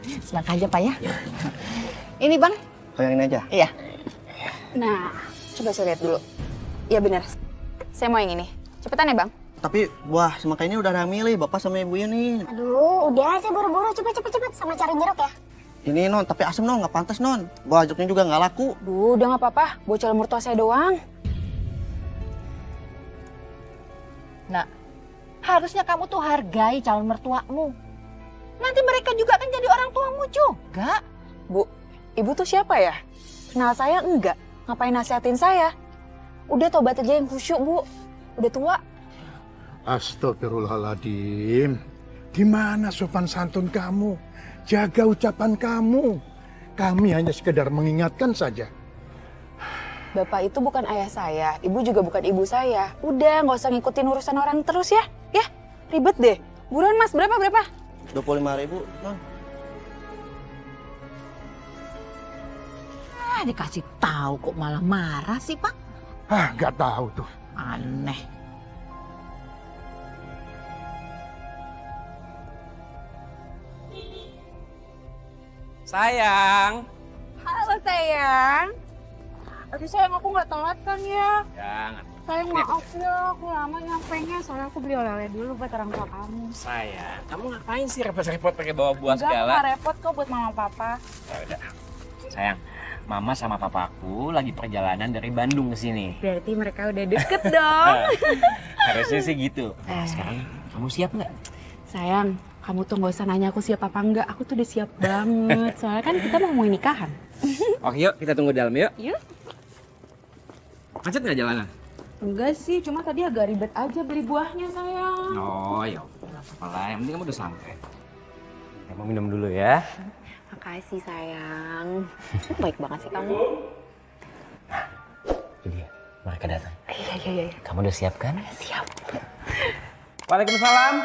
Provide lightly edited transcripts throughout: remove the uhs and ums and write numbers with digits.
Silahkan aja Pak ya. Ini Bang. Oh yang ini aja? Iya. Nah, coba saya lihat dulu. Iya benar. Saya mau yang ini. Cepetan ya Bang. Tapi buah semangka ini udah ada yang milih, bapak sama ibunya nih. Aduh, udah saya buru-buru, cepet sama cari jeruk ya. Ini non, tapi asem non, nggak pantas non. Buah jeruknya juga nggak laku. Duh, udah nggak apa-apa. Buat calon mertua saya doang. Nak, harusnya kamu tuh hargai calon mertuamu. Nanti mereka juga akan jadi orang tuamu juga. Bu, ibu tuh siapa ya? Kenal saya enggak? Ngapain nasihatin saya? Udah tobat aja yang khusyuk, Bu. Udah tua. Astagfirullahaladzim. Gimana sopan santun kamu? Jaga ucapan kamu. Kami hanya sekedar mengingatkan saja. Bapak itu bukan ayah saya, ibu juga bukan ibu saya. Udah, nggak usah ngikutin urusan orang terus ya. Ya, ribet deh. Buruan Mas, berapa? 25.000 non. Dikasih tahu kok malah marah sih Pak. Nggak tahu tuh. Aneh. Sayang. Halo sayang. Aduh sayang, aku nggak telat kan ya? Jangan. Sayang maaf ya, aku lama nyampainya. Soalnya aku beli oleh-oleh dulu buat orang tua kamu. Sayang, kamu ngapain sih repot-repot pakai bawa buah Enggak, segala? nggak repot kok buat mama papa. Ya udah. Sayang, Mama sama papaku lagi perjalanan dari Bandung ke sini. Berarti mereka udah deket dong. Harusnya sih gitu. Nah, sekarang kamu siap nggak? Sayang, kamu tuh nggak usah nanya aku siap apa enggak. Aku tuh udah siap banget. Soalnya kan kita mau ngomongin nikahan. Oke yuk, kita tunggu dalam yuk. Yuk. Macet nggak jalanan? Enggak sih, cuma tadi agak ribet aja beli buahnya sayang. Oh ya, nggak apa-apa lah. Yang penting kamu udah sampai. Kamu minum dulu ya. Makasih sayang. Baik banget sih kamu. Jadi mereka datang. Iya. Kamu udah siap kan? Siap. Waalaikumsalam.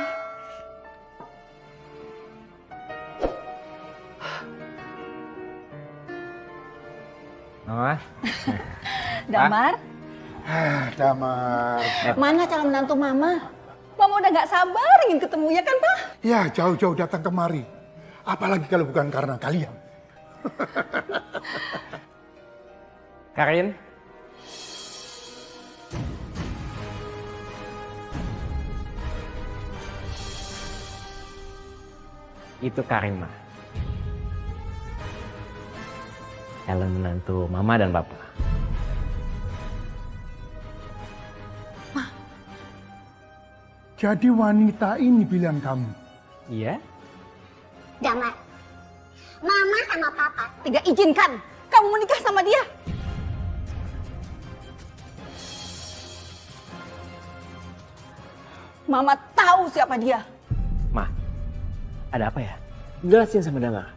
Mama. Damar, Damar. mana calon menantu Mama? Mama udah gak sabar ingin ketemu ya kan Pak? Ya, jauh-jauh datang kemari. Apalagi kalau bukan karena kalian. Karin. Itu Karin, Ma. Calon menantu Mama dan Papa. Jadi wanita ini pilihan kamu. Iya? Damar, Mama sama Papa Tidak izinkan kamu menikah sama dia. Mama tahu siapa dia. Ma, ada apa ya? Jelasin sama Damar.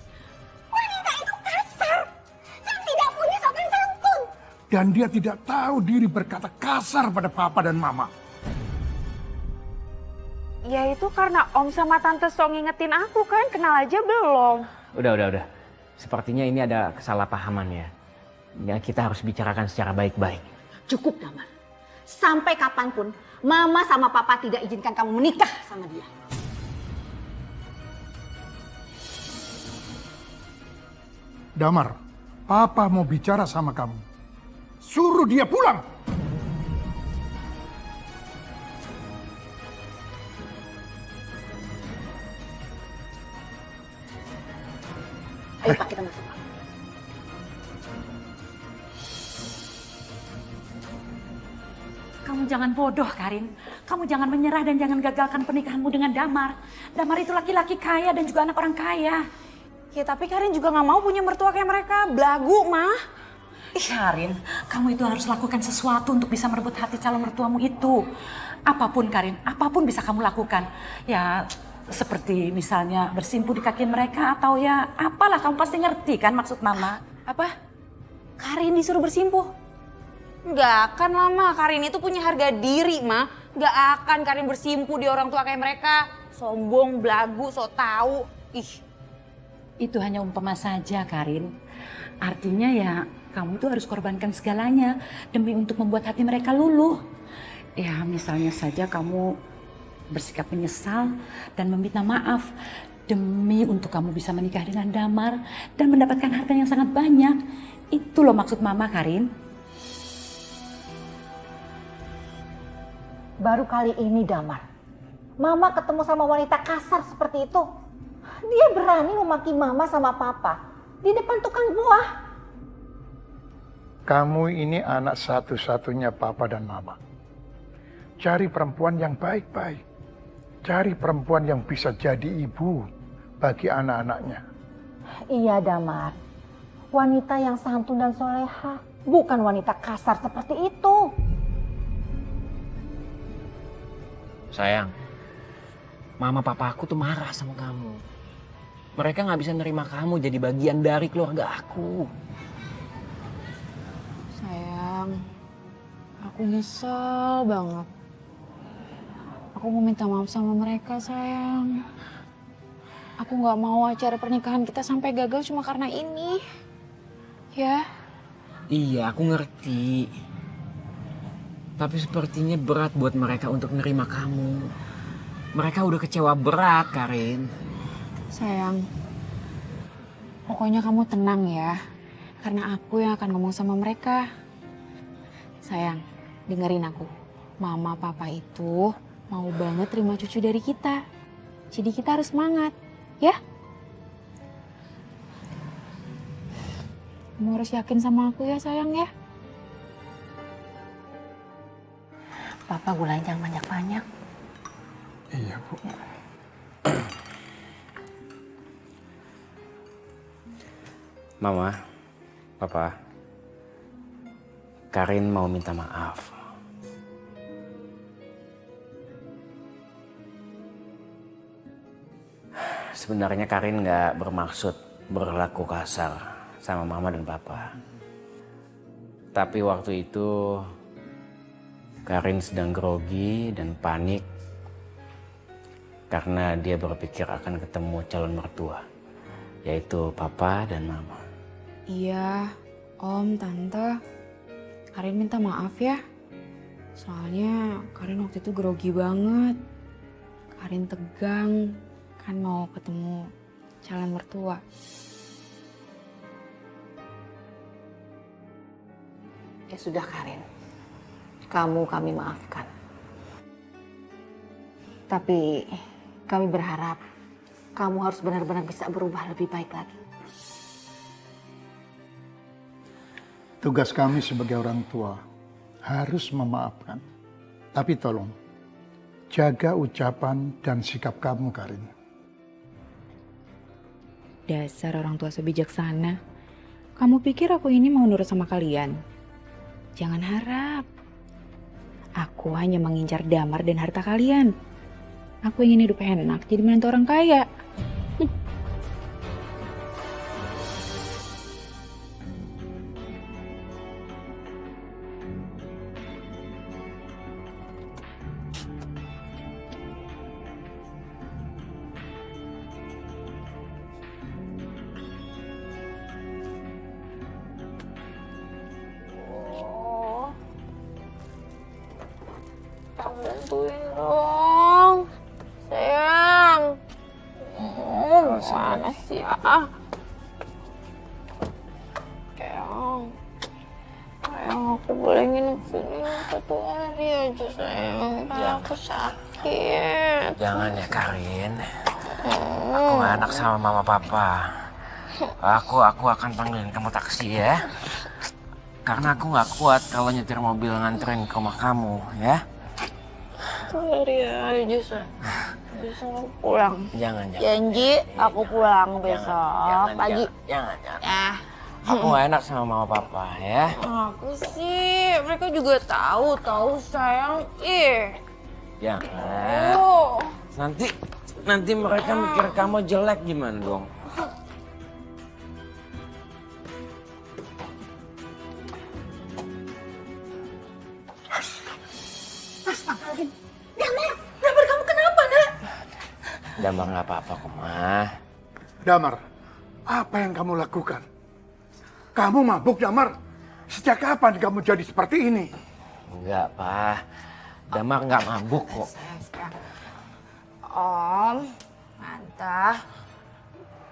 wanita itu kasar dan tidak punya sopan santun. Dan dia tidak tahu diri berkata kasar pada papa dan mama. Ya itu karena Om sama Tante So ngingetin aku kan, kenal aja belum. Udah. Sepertinya ini ada kesalahpahaman ya. Ya, kita harus bicarakan secara baik-baik. Cukup Damar. Sampai kapanpun Mama sama Papa tidak izinkan kamu menikah sama dia. Damar, papa mau bicara sama kamu. Suruh dia pulang. Ayo Pak, kita masuk. Kamu jangan bodoh, Karin. Kamu jangan menyerah dan jangan gagalkan pernikahanmu dengan Damar. Damar itu laki-laki kaya dan juga anak orang kaya. Ya tapi Karin juga gak mau punya mertua kayak mereka, belagu mah. Karin, kamu itu harus lakukan sesuatu untuk bisa merebut hati calon mertuamu itu. Apapun, Karin, apapun bisa kamu lakukan. Ya, seperti misalnya bersimpu di kaki mereka atau ya apalah, kamu pasti ngerti kan maksud Mama. Apa? Karin disuruh bersimpuh? Nggak akan lah, Ma. Karin itu punya harga diri, Ma. Nggak akan Karin bersimpuh di orang tua kayak mereka. Sombong, belagu, so tau. Ih. Itu hanya umpama saja, Karin. Artinya ya kamu tuh harus korbankan segalanya demi untuk membuat hati mereka luluh. Ya misalnya saja kamu bersikap menyesal dan meminta maaf demi untuk kamu bisa menikah dengan Damar dan mendapatkan harta yang sangat banyak. Itu loh maksud Mama, Karin. Baru kali ini Damar, Mama ketemu sama wanita kasar seperti itu. Dia berani memaki Mama sama Papa di depan tukang buah. Kamu ini anak satu-satunya Papa dan Mama. Cari perempuan yang baik-baik. Cari perempuan yang bisa jadi ibu bagi anak-anaknya. Iya Damar, wanita yang santun dan soleha, bukan wanita kasar seperti itu. Sayang, mama papa aku tuh marah sama kamu. Mereka nggak bisa nerima kamu jadi bagian dari keluarga aku. Sayang, aku nyesel banget. Aku mau minta maaf sama mereka, sayang. Aku nggak mau acara pernikahan kita sampai gagal cuma karena ini. Ya. Iya, aku ngerti. Tapi sepertinya berat buat mereka untuk nerima kamu. Mereka udah kecewa berat, Karin. Sayang, pokoknya kamu tenang ya. Karena aku yang akan ngomong sama mereka. Sayang, dengerin aku. Mama papa itu mau banget terima cucu dari kita. Jadi kita harus semangat, ya? Kamu harus yakin sama aku ya sayang ya. Papa gulanya jangan banyak-banyak. Iya, Bu. Mama, papa, Karin mau minta maaf. Sebenarnya Karin nggak bermaksud berlaku kasar sama mama dan papa. Tapi waktu itu Karin sedang grogi dan panik karena dia berpikir akan ketemu calon mertua, yaitu papa dan mama. Iya, Om, Tante. Karin minta maaf ya. Soalnya Karin waktu itu grogi banget. Karin tegang kan mau ketemu calon mertua. Ya sudah Karin, kamu kami maafkan. Tapi kami berharap kamu harus benar-benar bisa berubah lebih baik lagi. Tugas kami sebagai orang tua harus memaafkan. Tapi tolong, jaga ucapan dan sikap kamu, Karin. Dasar orang tua sebijaksana. Kamu pikir aku ini mau nurut sama kalian? Jangan harap. Aku hanya mengincar Damar dan harta kalian. Aku ingin hidup enak jadi menantu orang kaya. Bantuin dong, sayang. Mana sih? Sayang, aku boleh nginep sini 1 hari aja sayang. Aku sakit. Jangan ya Karin. Aku gak enak sama mama papa. Aku akan panggilin kamu taksi ya. Karena aku gak kuat kalau nyetir mobil nganterin ke rumah kamu ya. 1 hari aja sayang. Besok aku pulang. Jangan. Janji aku pulang besok pagi. Jangan. Ya. Aku gak enak sama mama papa ya. Aku sih, mereka juga tahu sayang. Jangan. Oh. Nanti mereka mikir kamu jelek gimana dong? Astagfirullahaladzim. Damar kamu kenapa, Nak? Damar gak apa-apa kok, Ma. Damar, apa yang kamu lakukan? Kamu mabuk, Damar. Sejak kapan kamu jadi seperti ini? Enggak, Pak. Damar nggak mabuk kok. Om, Mantap.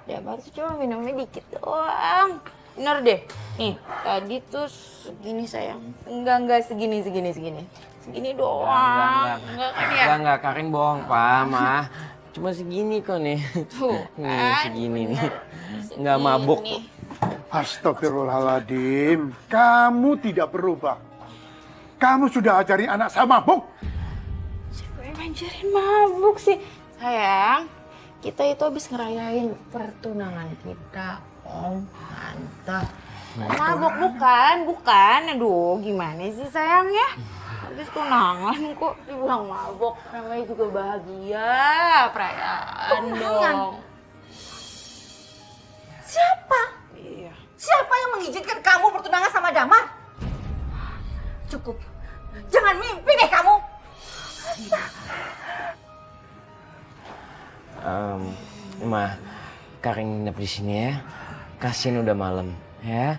Damar tuh cuma minumnya dikit doang. Bener deh. Nih, tadi tuh segini sayang. Enggak segini. Segini doang. Enggak kan ya? Enggak, Karin bohong, Pak, Ma. Cuma segini kok nih. Tuh, Nih, segini nih. Nggak mabuk. Segini. Astagfirullahaladzim, kamu tidak berubah. Kamu sudah ajari anak saya mabuk. Siapa yang ngajarin mabuk sih? Sayang, kita itu habis ngerayain pertunangan kita. Mantap. Mabuk bukan. Aduh, gimana sih sayang ya? Habis tunangan kok dibilang mabuk. Namanya juga bahagia, perayaan dong. Siapa? Iya. Siapa yang mengizinkan kamu bertunangan sama Damar? Cukup. Jangan mimpi deh kamu. Ma, Karin nginep di sini ya. Kasian udah malam, ya.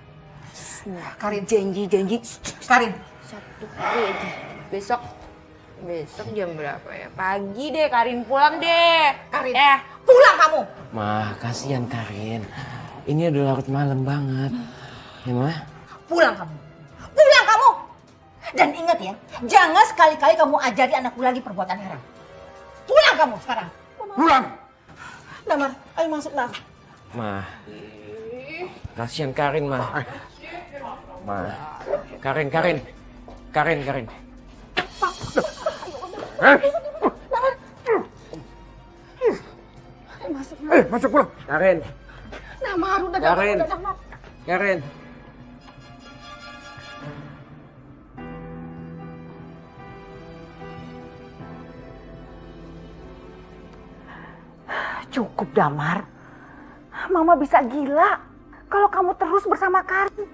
Karin janji. Karin. Satu hari aja. Besok jam berapa ya? Pagi deh, Karin pulang deh. Karin, pulang kamu. Ma, kasihan Karin. Ini udah larut malam banget. Ya, Ma? Pulang kamu. Dan ingat ya, jangan sekali-kali kamu ajari anakku lagi perbuatan haram. Pulang kamu sekarang. Pulang. Damar, ayo masuk lah. Ma, kasihan Karin, Ma. Ma, Karin. Masuk pulang. Karin. Damar, udah Karin. Damar. Karin. Cukup Damar. Mama bisa gila kalau kamu terus bersama Karin.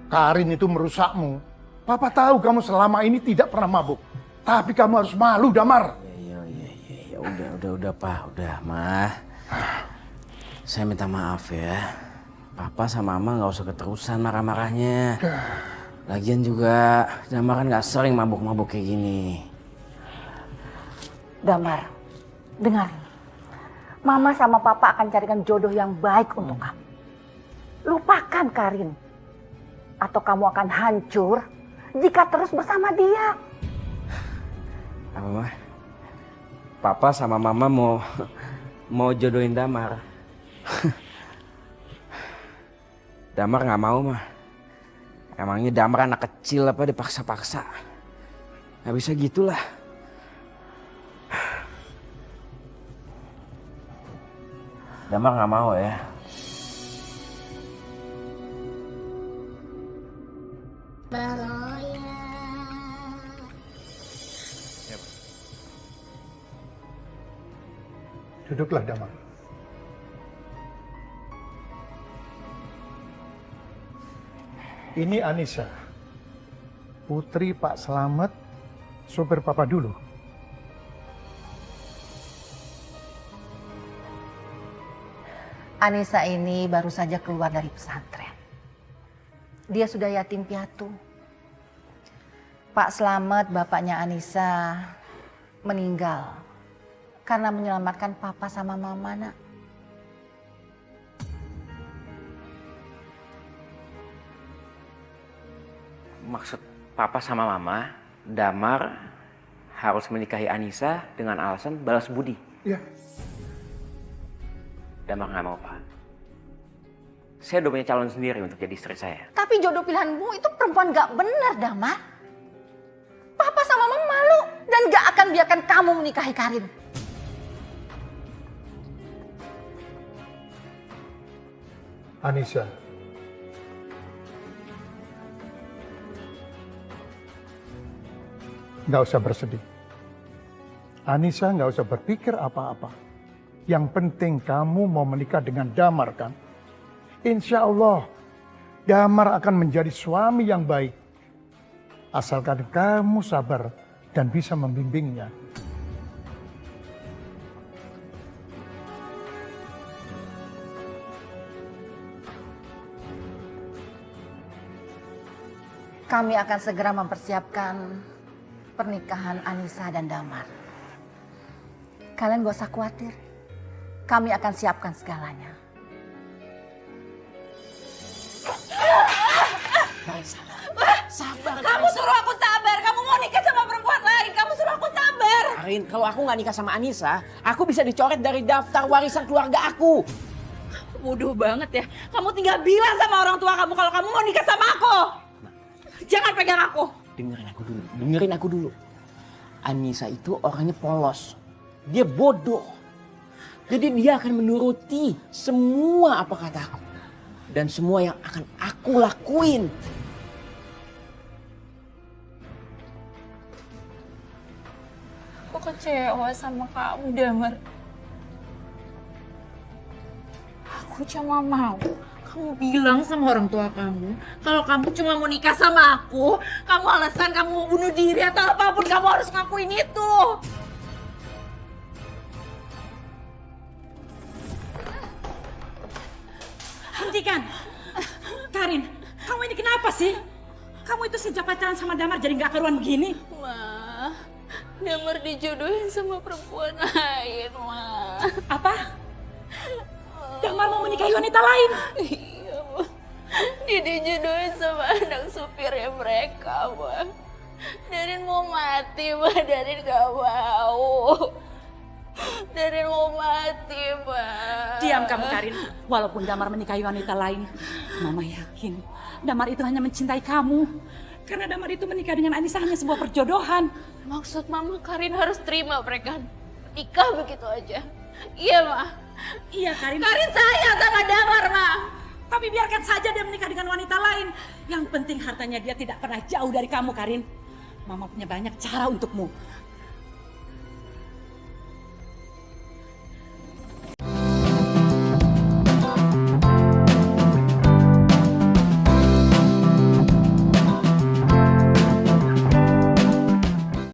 Karin itu merusakmu. Papa tahu kamu selama ini tidak pernah mabuk. Tapi kamu harus malu, Damar. Ya, udah, Pak. Udah, Ma. Saya minta maaf ya. Papa sama Mama nggak usah keterusan marah-marahnya. Lagian juga Damar kan nggak sering mabuk-mabuk kayak gini. Damar, dengar. Mama sama Papa akan carikan jodoh yang baik untuk kamu. Lupakan Karin. Atau kamu akan hancur jika terus bersama dia. Apa, Ma? Papa sama Mama mau jodohin Damar. Damar nggak mau, Ma. Emangnya Damar anak kecil apa dipaksa-paksa? Nggak bisa gitulah. Damar nggak mau ya. Duduklah, Damar. Ini Anissa, putri Pak Slamet, sopir Papa dulu. Anissa ini baru saja keluar dari pesantren. Dia sudah yatim piatu. Pak Slamet, bapaknya Anissa, meninggal karena menyelamatkan Papa sama Mama, Nak. Maksud Papa sama Mama, Damar harus menikahi Anissa dengan alasan balas budi. Ya, Damar nggak mau, Pak. Saya udah punya calon sendiri untuk jadi istri saya. Tapi jodoh pilihanmu itu perempuan gak benar, Damar. Papa sama Mama malu dan gak akan biarkan kamu menikahi Karin. Anissa. Nggak usah bersedih. Anissa nggak usah berpikir apa-apa. Yang penting kamu mau menikah dengan Damar kan? Insya Allah, Damar akan menjadi suami yang baik. Asalkan kamu sabar dan bisa membimbingnya. Kami akan segera mempersiapkan pernikahan Anissa dan Damar. Kalian gak usah khawatir. kami akan siapkan segalanya. Sabar. Kamu suruh aku sabar, kamu mau nikah sama perempuan lain, kamu suruh aku sabar. Karin, kalau aku nggak nikah sama Anissa, aku bisa dicoret dari daftar warisan keluarga aku. Bodoh banget ya, kamu tinggal bilang sama orang tua kamu kalau kamu mau nikah sama aku. Jangan pegang aku. Dengerin aku dulu. Anissa itu orangnya polos. Dia bodoh. Jadi dia akan menuruti semua apa kata aku. Dan semua yang akan aku lakuin. Aku kecewa sama kamu, Damar. Aku cuma mau kamu bilang sama orang tua kamu kalau kamu cuma mau nikah sama aku, kamu alasan kamu mau bunuh diri atau apapun, kamu harus ngakuin itu. Hentikan. Karin, kamu ini kenapa sih? Kamu itu sejak pacaran sama Damar jadi gak karuan begini? Ma, Damar dijodohin sama perempuan lain, Ma. Apa? Damar mau menikahi wanita lain? Iya, Ma. Dia dijodohin sama anak supirnya mereka, Ma. Darin mau mati, Ma. Darin gak mau. Darin mau mati, Ma. Diam kamu, Karin. Walaupun Damar menikahi wanita lain, Mama yakin Damar itu hanya mencintai kamu. Karena Damar itu menikah dengan Anissa hanya sebuah perjodohan. Maksud Mama, Karin harus terima mereka nikah begitu aja. Iya, Ma. Iya, Karin. Karin sayang sama Damar, Ma. Tapi biarkan saja dia menikah dengan wanita lain. Yang penting hartanya dia tidak pernah jauh dari kamu, Karin. Mama punya banyak cara untukmu.